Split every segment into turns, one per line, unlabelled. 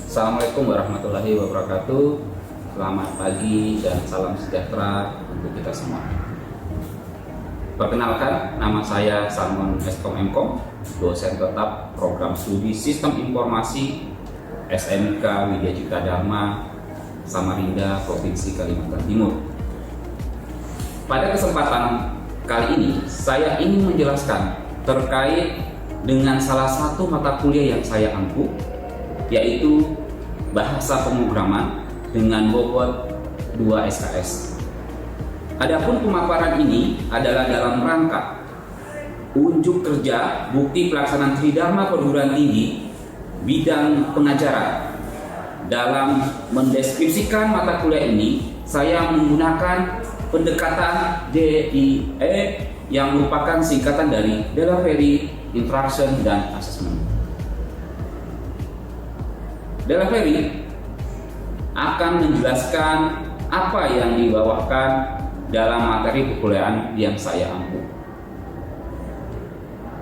Assalamualaikum warahmatullahi wabarakatuh. Selamat pagi dan salam sejahtera untuk kita semua. Perkenalkan, nama saya Salmon Eskom Mkom, dosen tetap program studi Sistem Informasi SMK Widya Cipta Dharma, Samarinda, Provinsi Kalimantan Timur. Pada kesempatan kali ini, saya ingin menjelaskan terkait dengan salah satu mata kuliah yang saya ampu, yaitu bahasa pemrograman dengan bobot 2 SKS. Adapun pemaparan ini adalah dalam rangka unjuk kerja bukti pelaksanaan Tridharma Perguruan Tinggi bidang pengajaran. Dalam mendeskripsikan mata kuliah ini, saya menggunakan pendekatan DIE yang merupakan singkatan dari Delivery, Interaction, dan Assessment. Delivery akan menjelaskan apa yang dibawakan dalam materi perkuliahan yang saya ampu.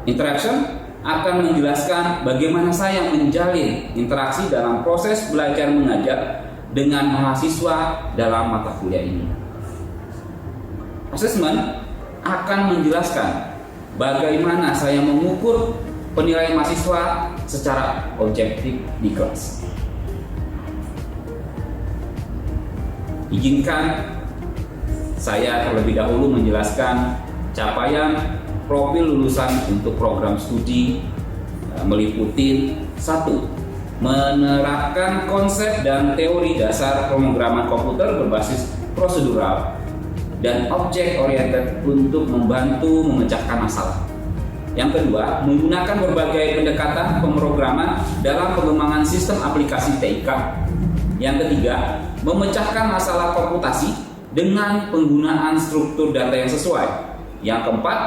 Interaction akan menjelaskan bagaimana saya menjalin interaksi dalam proses belajar mengajar dengan mahasiswa dalam mata kuliah ini. Assessment akan menjelaskan bagaimana saya mengukur penilaian mahasiswa secara objektif di kelas. Izinkan saya terlebih dahulu menjelaskan capaian profil lulusan untuk program studi meliputi 1. Menerapkan konsep dan teori dasar pemrograman komputer berbasis prosedural dan object oriented untuk membantu memecahkan masalah. Yang kedua, menggunakan berbagai pendekatan pemrograman dalam pengembangan sistem aplikasi TIK. Yang ketiga, memecahkan masalah komputasi dengan penggunaan struktur data yang sesuai. Yang keempat,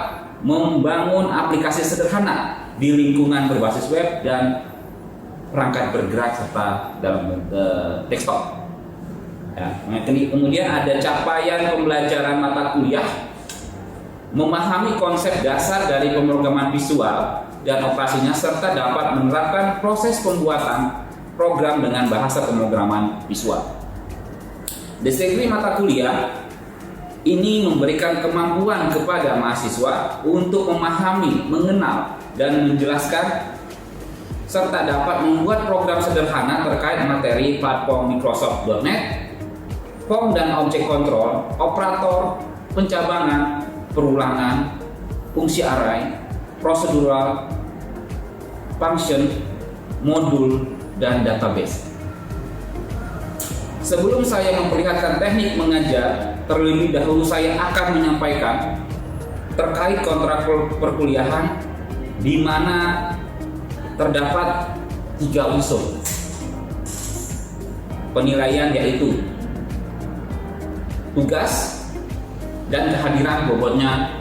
membangun aplikasi sederhana di lingkungan berbasis web dan perangkat bergerak serta dalam desktop. Ya, kemudian ada capaian pembelajaran mata kuliah, memahami konsep dasar dari pemrograman visual dan operasinya serta dapat menerapkan proses pembuatan program dengan bahasa pemrograman visual. Disiplin mata kuliah ini memberikan kemampuan kepada mahasiswa untuk memahami, mengenal, dan menjelaskan serta dapat membuat program sederhana terkait materi platform Microsoft.NET, form dan objek kontrol, operator, pencabangan, perulangan, fungsi array, prosedural, function, modul, dan database. Sebelum saya memperlihatkan teknik mengajar, terlebih dahulu saya akan menyampaikan terkait kontrak perkuliahan di mana terdapat 3 unsur penilaian, yaitu tugas dan kehadiran bobotnya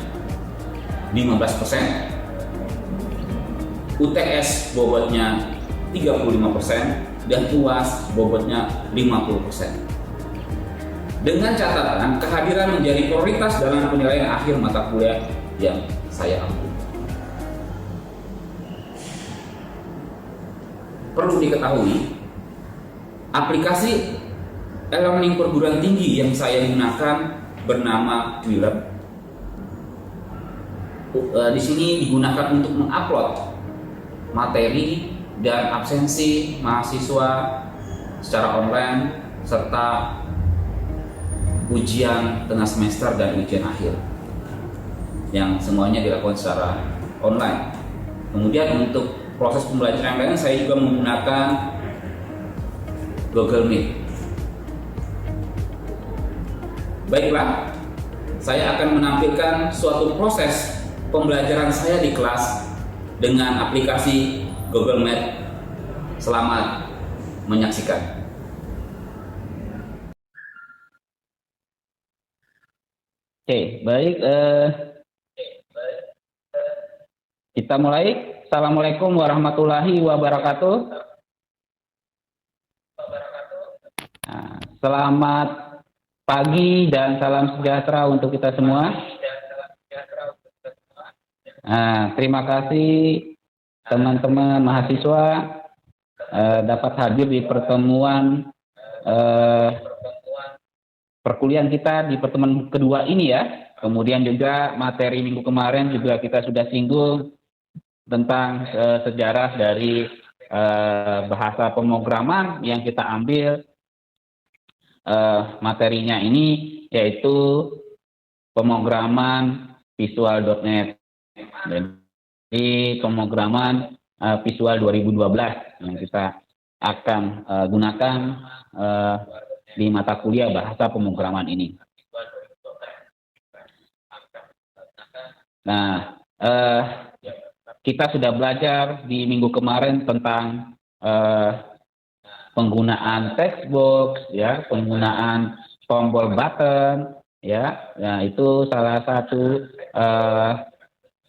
15%, UTS bobotnya 35%, dan UAS bobotnya 50%. Dengan catatan kehadiran menjadi prioritas dalam penilaian akhir mata kuliah yang saya ampu. Perlu diketahui, aplikasi e-learning perguruan tinggi yang saya gunakan bernama Twilab. Di sini digunakan untuk mengupload materi dan absensi mahasiswa secara online serta ujian tengah semester dan ujian akhir yang semuanya dilakukan secara online. Kemudian untuk proses pembelajaran lain saya juga menggunakan Google Meet. Baiklah, saya akan menampilkan suatu proses pembelajaran saya di kelas dengan aplikasi Google Meet. Selamat menyaksikan. Oke, baik. Kita mulai. Assalamualaikum warahmatullahi wabarakatuh. Nah, selamat pagi dan salam sejahtera untuk kita semua. Nah, terima kasih teman-teman mahasiswa dapat hadir di pertemuan perkuliahan kita di pertemuan kedua ini ya. Kemudian juga materi minggu kemarin juga kita sudah singgung tentang sejarah dari bahasa pemrograman yang kita ambil materinya ini yaitu pemrograman visual.net. Jadi pemrograman visual 2012 yang kita akan gunakan di mata kuliah bahasa pemrograman ini. Nah, kita sudah belajar di minggu kemarin tentang penggunaan text box, ya, penggunaan tombol button, ya. Nah, itu salah satu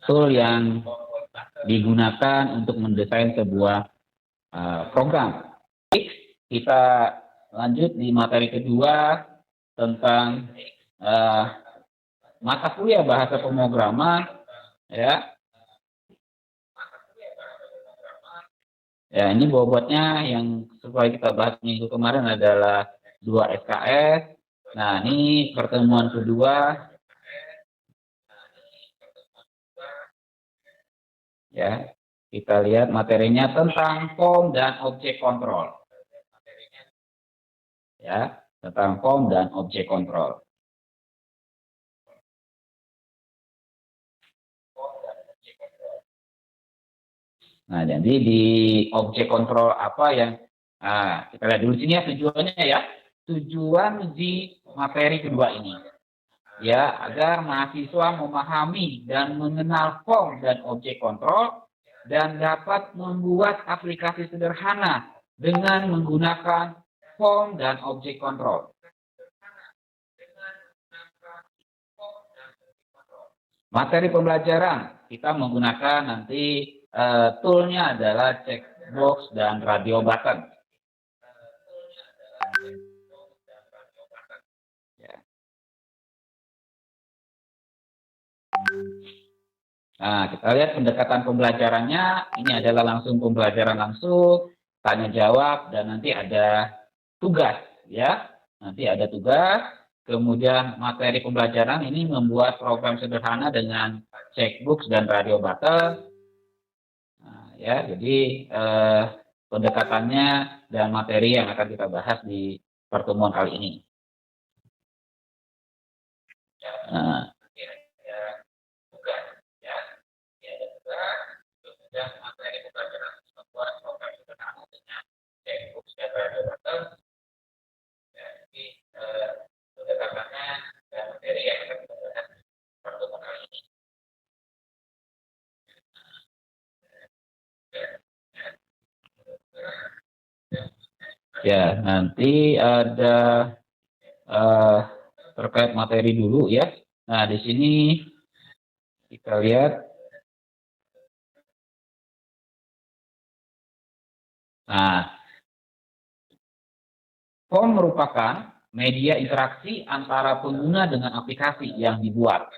tool yang digunakan untuk mendesain sebuah program. Kita lanjut di materi kedua tentang mata kuliah bahasa pemrograman, ya. Ya, ini bobotnya yang supaya kita bahas minggu kemarin adalah 2 SKS. Nah, ini pertemuan kedua. Ya, kita lihat materinya tentang form dan objek kontrol. Ya, tentang form dan objek kontrol. Nah, jadi di objek kontrol apa yang kita lihat dulu sini ya tujuannya ya. Tujuan di materi kedua ini ya agar mahasiswa memahami dan mengenal form dan objek kontrol dan dapat membuat aplikasi sederhana dengan menggunakan form dan objek kontrol. Materi pembelajaran kita menggunakan nanti toolnya adalah checkbox dan radio button. Ya. Nah, kita lihat pendekatan pembelajarannya. Ini adalah langsung pembelajaran langsung, tanya jawab, dan nanti ada tugas, ya. Nanti ada tugas. Kemudian materi pembelajaran ini membuat program sederhana dengan checkbox dan radio button. Ya, jadi pendekatannya dan materi yang akan kita bahas di pertemuan kali ini. Nah, materi pembelajaran membuat program sederhana dengan checkbox dan radio button. Ya, jadi pendekatannya dan materi yang akan kita bahas di pertemuan kali ini. Ya, nanti ada terkait materi dulu ya. Nah, di sini kita lihat. Nah, form merupakan media interaksi antara pengguna dengan aplikasi yang dibuat.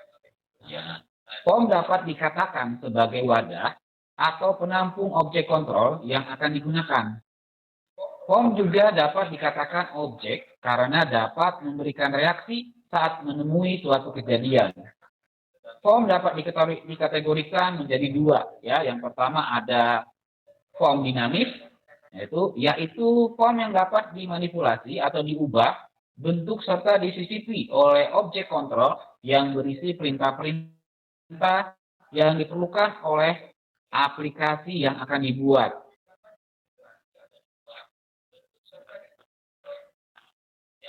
Ya. Form dapat dikatakan sebagai wadah atau penampung objek kontrol yang akan digunakan. Form juga dapat dikatakan objek karena dapat memberikan reaksi saat menemui suatu kejadian. Form dapat dikategorikan menjadi dua, ya. Yang pertama ada form dinamis, yaitu form yang dapat dimanipulasi atau diubah bentuk serta disisipi oleh objek kontrol yang berisi perintah-perintah yang diperlukan oleh aplikasi yang akan dibuat.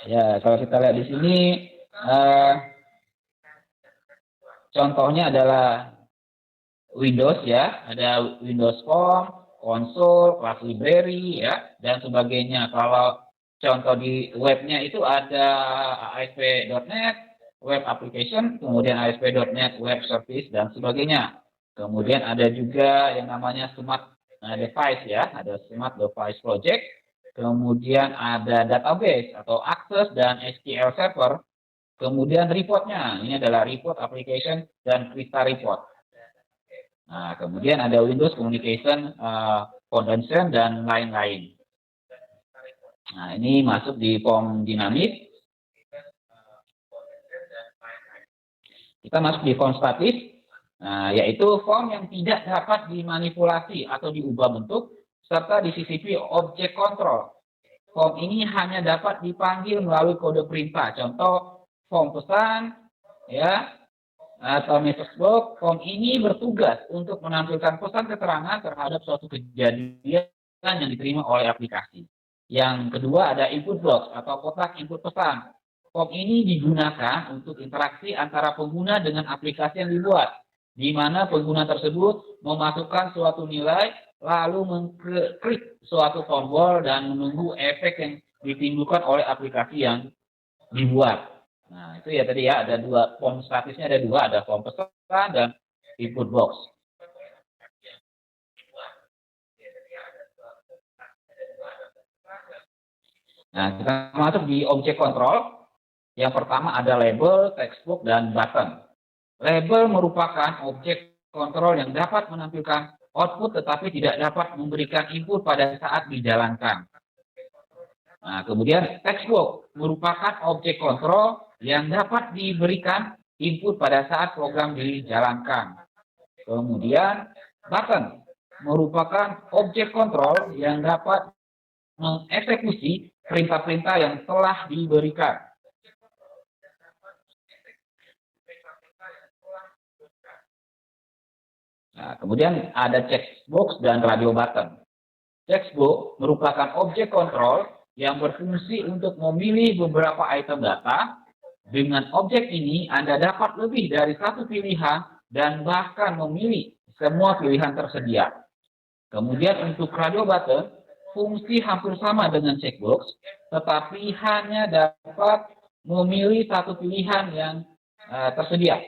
Ya, kalau kita lihat di sini, contohnya adalah Windows ya, ada Windows Form, Console, Class Library ya, dan sebagainya. Kalau contoh di webnya itu ada ASP.NET Web Application, kemudian ASP.NET Web Service dan sebagainya. Kemudian ada juga yang namanya Smart Device ya, ada Smart Device Project. Kemudian ada database atau Access dan SQL Server. Kemudian reportnya, ini adalah report application dan Krita report. Nah, kemudian ada Windows Communication
condenser, dan lain-lain. Nah, ini masuk di form dinamis. Kita masuk di form statis, yaitu form yang tidak dapat dimanipulasi atau diubah bentuk, serta disisipi objek kontrol. Form ini hanya dapat dipanggil melalui kode perintah. Contoh, form pesan, ya, atau message box. Form ini bertugas untuk menampilkan pesan keterangan terhadap suatu kejadian yang diterima oleh aplikasi. Yang kedua ada input box atau kotak input pesan. Form ini digunakan untuk interaksi antara pengguna dengan aplikasi yang dibuat, di mana pengguna tersebut memasukkan suatu nilai, lalu mengklik suatu tombol dan menunggu efek yang ditimbulkan oleh aplikasi yang dibuat. Nah, itu ya tadi ya, ada dua form statisnya, ada dua, ada form pesan dan input box. Nah, kita masuk di objek kontrol. Yang pertama ada label, textbox, dan button. Label merupakan objek kontrol yang dapat menampilkan output tetapi tidak dapat memberikan input pada saat dijalankan. Nah, kemudian textbox merupakan objek kontrol yang dapat diberikan input pada saat program dijalankan. Kemudian button merupakan objek kontrol yang dapat mengeksekusi perintah-perintah yang telah diberikan. Nah, kemudian ada checkbox dan radio button. Checkbox merupakan objek kontrol yang berfungsi untuk memilih beberapa item data. Dengan objek ini, Anda dapat lebih dari satu pilihan dan bahkan memilih semua pilihan tersedia. Kemudian untuk radio button, fungsi hampir sama dengan checkbox, tetapi hanya dapat memilih satu pilihan yang tersedia.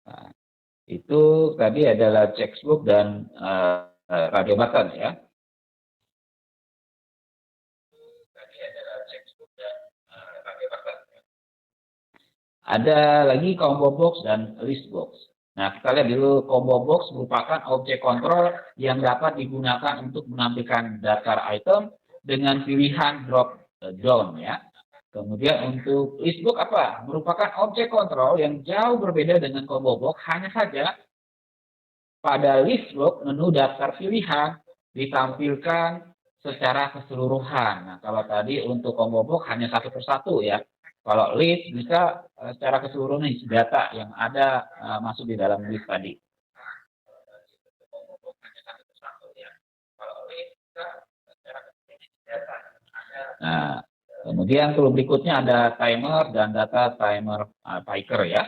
Nah, itu tadi adalah checkbox dan radio button ya. Ada lagi combo box dan list box. Nah, kita lihat dulu. Combo box merupakan objek kontrol yang dapat digunakan untuk menampilkan daftar item dengan pilihan drop down ya. Kemudian untuk list box apa? Merupakan objek kontrol yang jauh berbeda dengan combo box, hanya saja pada list box menu daftar pilihan ditampilkan secara keseluruhan. Nah, kalau tadi untuk combo box hanya satu persatu ya. Kalau list bisa secara keseluruhan isi data yang ada masuk di dalam list tadi. Nah, kemudian tool berikutnya ada timer dan data timer picker ya.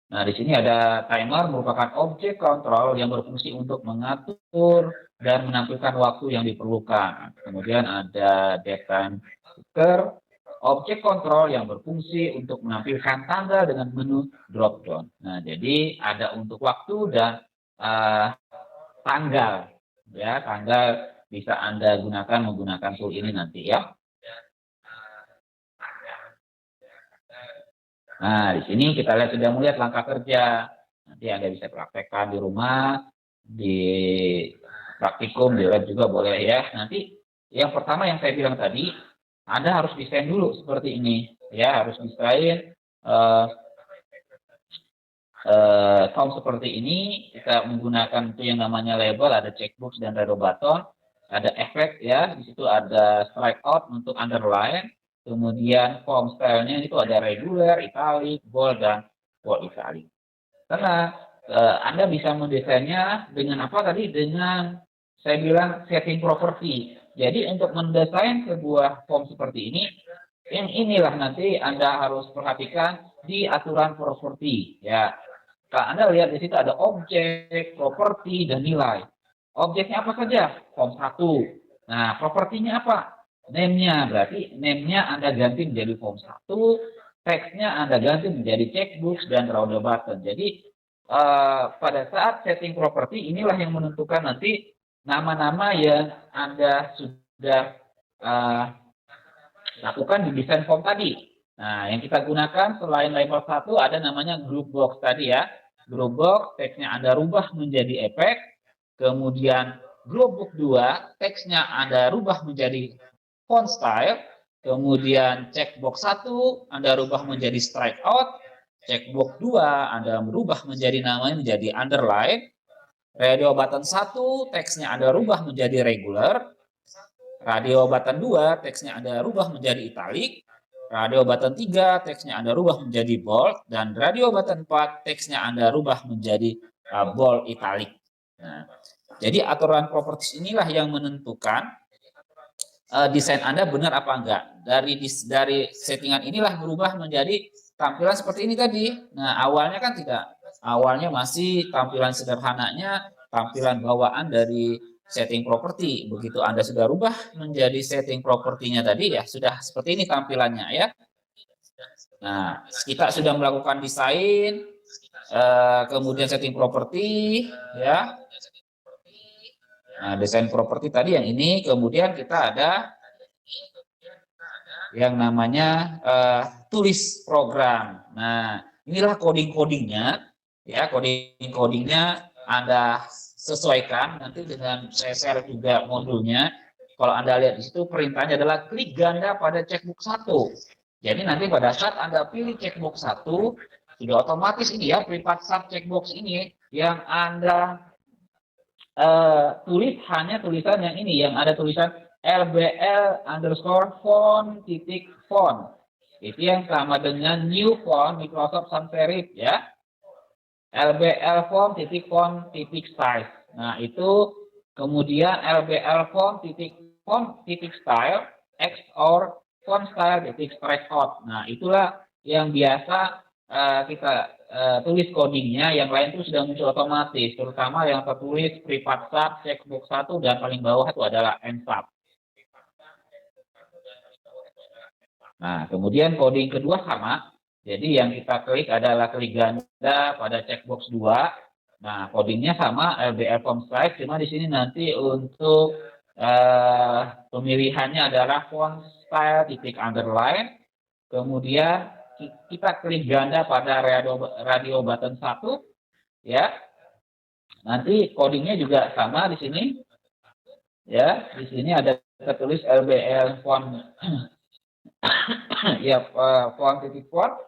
Nah, di sini ada timer merupakan objek kontrol yang berfungsi untuk mengatur dan menampilkan waktu yang diperlukan. Kemudian ada data picker, objek kontrol yang berfungsi untuk menampilkan tanggal dengan menu drop down. Nah, jadi ada untuk waktu dan tanggal ya. Tanggal bisa Anda gunakan menggunakan tool ini nanti ya. Nah, di sini kita lihat sudah melihat langkah kerja. Nanti Anda bisa praktekkan di rumah, di praktikum, di lab juga boleh ya. Nanti yang pertama yang saya bilang tadi, Anda harus desain dulu seperti ini. Ya, harus desain form seperti ini. Kita menggunakan itu yang namanya label, ada checkbox dan radio button. Ada efek ya, di situ ada strike out untuk underline. Kemudian form style-nya itu ada regular, italic, bold, dan bold italic. Karena Anda bisa mendesainnya dengan apa tadi? Dengan saya bilang setting property. Jadi untuk mendesain sebuah form seperti ini, inilah nanti Anda harus perhatikan di aturan property. Ya, kalau Anda lihat di situ ada objek, property, dan nilai. Objeknya apa saja? Form 1. Nah, propertinya apa? Name-nya, berarti name-nya Anda ganti menjadi form 1, teksnya Anda ganti menjadi checkbox dan radio button. Jadi pada saat setting property inilah yang menentukan nanti nama-nama yang Anda sudah lakukan di desain form tadi. Nah, yang kita gunakan selain label 1 ada namanya group box tadi ya. Group box, teksnya Anda rubah menjadi efek. Kemudian group box 2, teksnya Anda rubah menjadi font style. Kemudian checkbox 1, Anda rubah menjadi strike out. Checkbox 2, Anda merubah menjadi namanya menjadi underline. Radio button 1, teksnya Anda rubah menjadi regular. Radio button 2, teksnya Anda rubah menjadi italic. Radio button 3, teksnya Anda rubah menjadi bold. Dan radio button 4, teksnya Anda rubah menjadi bold italic. Nah, jadi aturan properties inilah yang menentukan desain Anda benar apa enggak. Dari settingan inilah berubah menjadi tampilan seperti ini tadi. Nah, awalnya kan tidak. Awalnya masih tampilan sederhananya, tampilan bawaan dari setting properti. Begitu Anda sudah rubah menjadi setting propertinya tadi, ya sudah seperti ini tampilannya ya. Nah, kita sudah melakukan desain, kemudian setting properti, ya. Nah, desain properti tadi yang ini, kemudian kita ada yang namanya tulis program. Nah, inilah coding-codingnya, ya, coding-codingnya Anda sesuaikan nanti dengan saya share juga modulnya. Kalau Anda lihat di situ perintahnya adalah klik ganda pada checkbox 1. Jadi nanti pada saat Anda pilih checkbox 1, sudah otomatis ini ya, privat sub checkbox ini yang Anda tulis hanya tulisan yang ini, yang ada tulisan LBL_font_font. Itu yang sama dengan new font Microsoft Sans Serif ya. LBL font_font_size. Nah, itu kemudian LBL font_style X or font style strike out. Nah, itulah yang biasa kita tulis codingnya. Yang lain itu sudah muncul otomatis, terutama yang tertulis privat sub checkbox 1 dan paling bawah itu adalah end sub. Nah, kemudian coding kedua sama. Jadi yang kita klik adalah klik ganda pada checkbox 2. Nah, codingnya sama LBL font size, cuma di sini nanti untuk pemilihannya adalah font style underline. Kemudian kita klik ganda pada radio button 1 ya. Nanti codingnya juga sama di sini. Ya, di sini ada tertulis LBL font ya, font.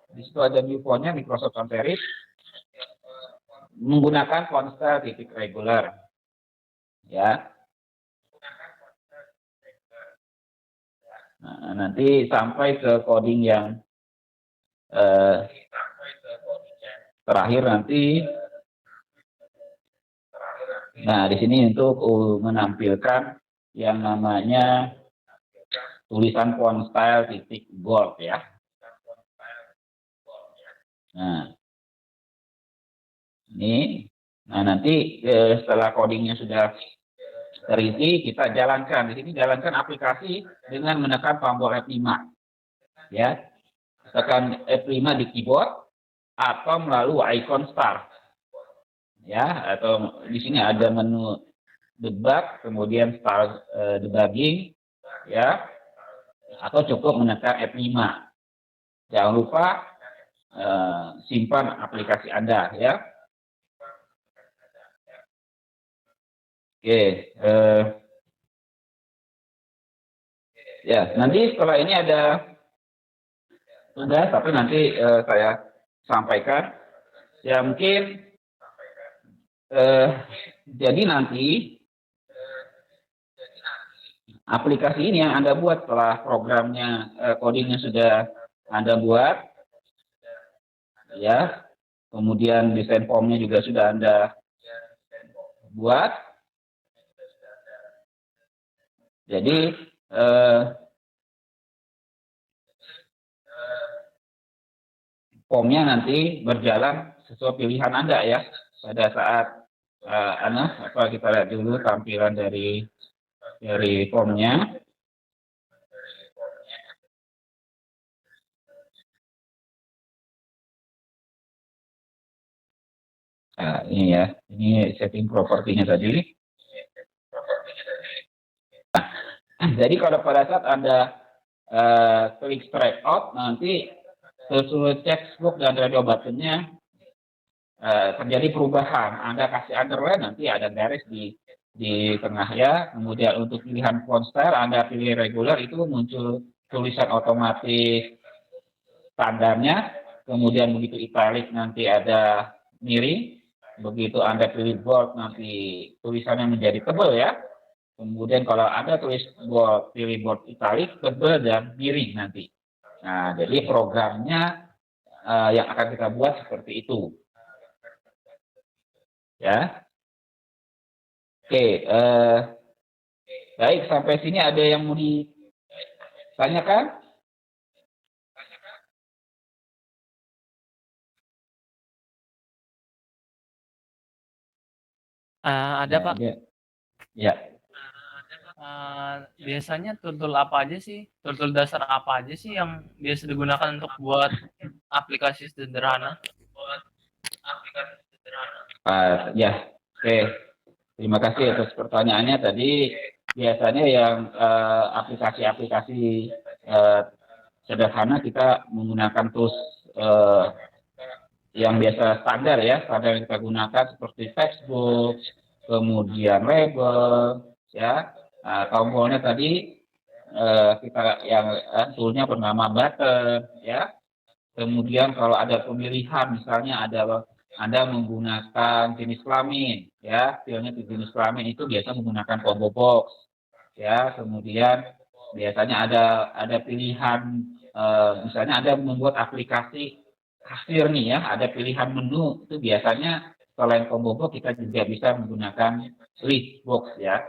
Di situ ada new fontnya Microsoft Sans Serif menggunakan font style regular. Ya. Nah, nanti sampai ke coding yang terakhir nanti. Nah, di sini untuk menampilkan yang namanya tulisan font style bold ya. Nah, ini. Nah, nanti setelah codingnya sudah terisi, kita jalankan. Di sini jalankan aplikasi dengan menekan tombol F5. Ya. Tekan F5 di keyboard atau melalui icon start. Ya, atau di sini ada menu debug, kemudian start debugging ya. Atau cukup menekan F5. Jangan lupa simpan aplikasi Anda ya. Oke, ya nanti setelah ini ada tugas, tapi nanti saya sampaikan. Ya mungkin jadi nanti aplikasi ini yang Anda buat setelah programnya codingnya sudah Anda buat, ya. Kemudian desain formnya juga sudah Anda buat. Jadi formnya nanti berjalan sesuai pilihan Anda ya. Pada saat kita lihat dulu tampilan dari formnya. Nah, ini ya, ini setting propertinya tadi. Nah, jadi kalau pada saat Anda klik strike out, nanti sesuai textbook dan radio buttonnya terjadi perubahan. Anda kasih underline, nanti ada garis di tengah ya. Kemudian untuk pilihan font style, Anda pilih regular, itu muncul tulisan otomatis standarnya. Kemudian begitu italic nanti ada miring. Begitu Anda pilih bold, nanti tulisannya menjadi tebal ya. Kemudian kalau Anda tulis bold, pilih bold italic, tebal dan miring nanti. Nah, jadi programnya yang akan kita buat seperti itu. Ya, oke. Baik, sampai sini ada yang mau ditanyakan?
Ada Pak.
Ya.
Biasanya tool apa aja sih? Tool dasar apa aja sih yang biasa digunakan untuk buat aplikasi sederhana?
Ya, oke. Terima kasih atas pertanyaannya tadi. Biasanya yang aplikasi-aplikasi sederhana kita menggunakan tools yang biasa standar ya, standar yang kita gunakan seperti textbook, kemudian label, ya. Tombolnya tadi kita yang toolnya bernama button, ya. Kemudian kalau ada pemilihan, misalnya Anda menggunakan jenis kelamin, ya, filenya jenis kelamin itu biasa menggunakan combo box, ya. Kemudian biasanya ada pilihan, misalnya Anda membuat aplikasi kasir nih ya, ada pilihan menu, itu biasanya selain combo box kita juga bisa menggunakan list box ya.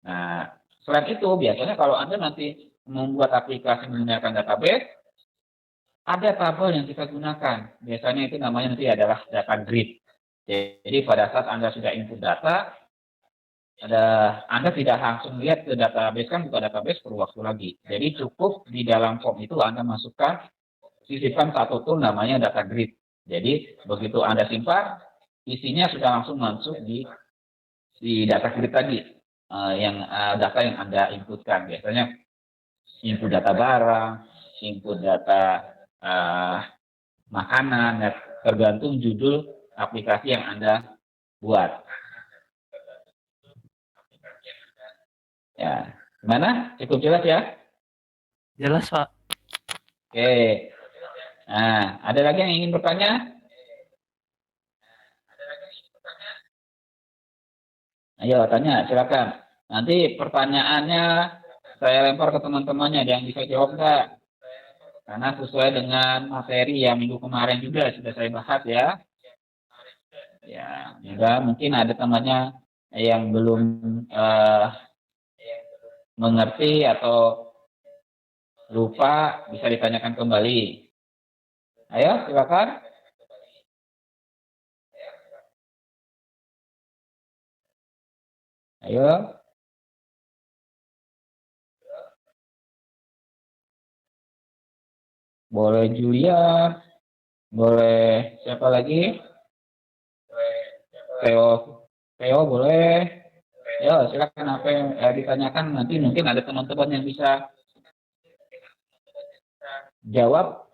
Nah, selain itu biasanya kalau Anda nanti membuat aplikasi menggunakan database, ada tabel yang kita gunakan. Biasanya itu namanya nanti adalah data grid. Jadi pada saat Anda sudah input data, Anda tidak langsung lihat ke database, kan buka database perlu waktu lagi. Jadi cukup di dalam form itu Anda masukkan, sisipkan satu tool namanya data grid. Jadi begitu Anda simpan, isinya sudah langsung masuk di data grid tadi, data yang Anda inputkan. Biasanya input data barang, input data makanan, ya, tergantung judul aplikasi yang Anda buat. Ya, gimana? Cukup jelas ya?
Jelas Pak.
Oke. Nah, ada lagi yang ingin bertanya? Ayo tanya, silakan. Nanti pertanyaannya saya lempar ke teman-temannya, ada yang bisa jawab nggak? Karena sesuai dengan materi yang minggu kemarin juga sudah saya bahas ya. Ya, juga mungkin ada temannya yang belum mengerti atau lupa, bisa ditanyakan kembali. Ayo, silakan. Ayo. Boleh Julia, boleh siapa lagi? Theo boleh. Ya, silakan apa yang ditanyakan, nanti mungkin ada teman-teman yang bisa jawab.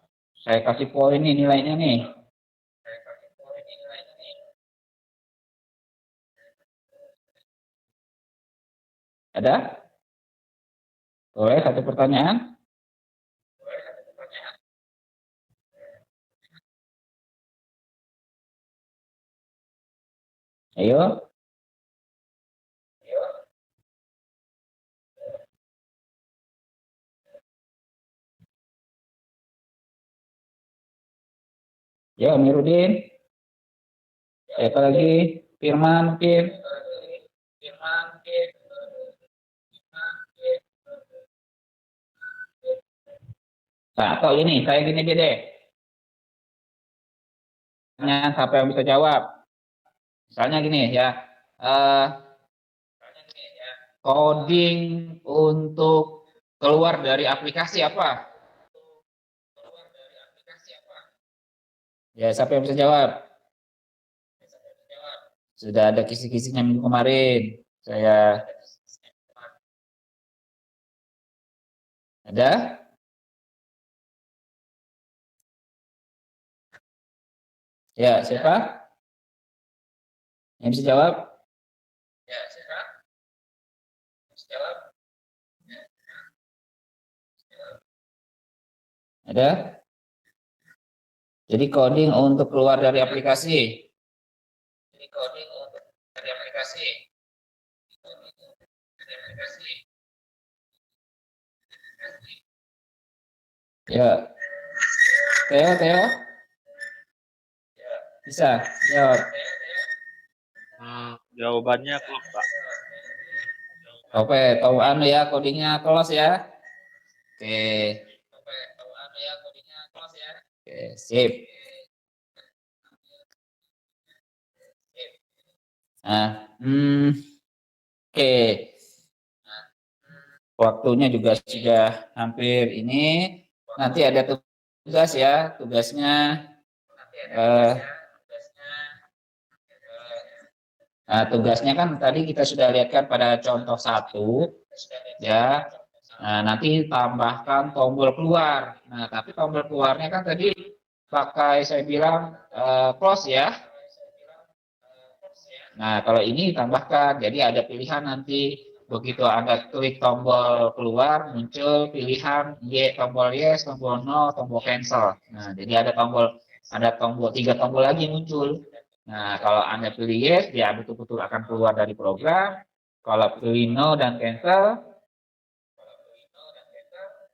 Saya kasih poin nih nilainya nih. Ada? Boleh satu pertanyaan? Ayo. Ya, Mirudin. Siapa lagi? Firman mungkin. Nah, atau ini, saya gini aja deh. Siapa yang bisa jawab? Misalnya gini ya, coding untuk keluar dari aplikasi apa? Ya, siapa yang bisa jawab? Sudah ada kisi-kisinya minggu kemarin. Saya ada? Ya, siapa? Yang bisa jawab? Ya, siapa? Yang bisa jawab? Ada? Jadi coding untuk keluar dari aplikasi. Jadi coding untuk dari aplikasi. Ya, Theo, bisa jawab.
Jawabannya klub, Pak.
Oke, tahu anu ya codingnya close ya. Oke. Oke, sip. Nah, oke. Waktunya juga sudah hampir ini. Nanti ada tugas ya, tugasnya. Nah, tugasnya kan tadi kita sudah lihatkan pada contoh 1, ya. Nah, nanti tambahkan tombol keluar. Nah, tapi tombol keluarnya kan tadi pakai saya bilang close ya. Nah, kalau ini tambahkan, jadi ada pilihan nanti begitu Anda klik tombol keluar, muncul pilihan tombol yes, tombol no, tombol cancel. Nah, jadi ada tombol 3 tombol lagi muncul. Nah, kalau Anda pilih yes, dia betul-betul akan keluar dari program. Kalau pilih no dan cancel,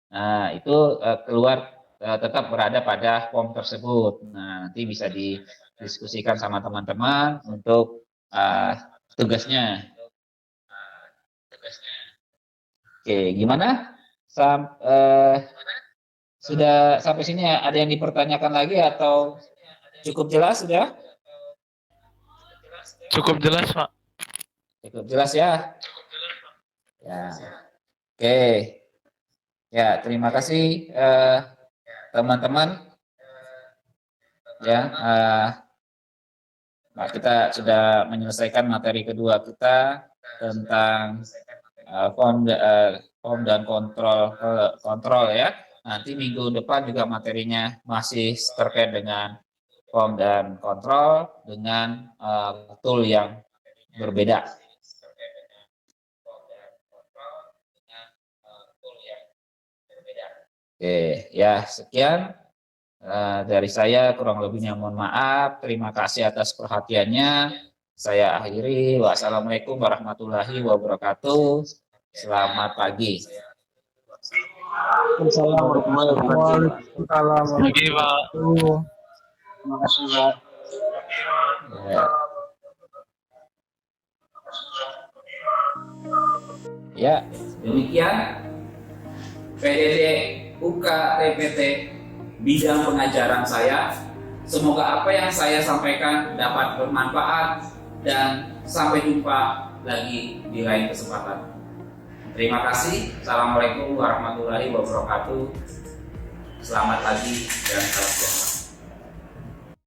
nah itu keluar tetap berada pada form tersebut. Nah, nanti bisa didiskusikan sama teman-teman untuk tugasnya. Oke, gimana? Sudah sampai sini ada yang dipertanyakan lagi atau cukup jelas sudah?
Cukup jelas, Pak.
Cukup jelas ya? Ya. Oke. Ya, terima kasih teman-teman. Ya, nah, kita sudah menyelesaikan materi kedua kita tentang form dan kontrol ya. Nanti minggu depan juga materinya masih terkait dengan form dan kontrol dengan tool yang berbeda. Oke, ya sekian dari saya, kurang lebihnya mohon maaf. Terima kasih atas perhatiannya. Saya akhiri. Wassalamualaikum warahmatullahi wabarakatuh. Selamat pagi.
Waalaikumsalam.
Lagi, Pak.
Terima kasih, Pak.
Ya,
Demikian PDD UK TPT bidang pengajaran saya. Semoga apa yang saya sampaikan dapat bermanfaat dan sampai jumpa lagi di lain kesempatan. Terima kasih. Assalamualaikum warahmatullahi wabarakatuh. Selamat pagi dan salam sejahtera.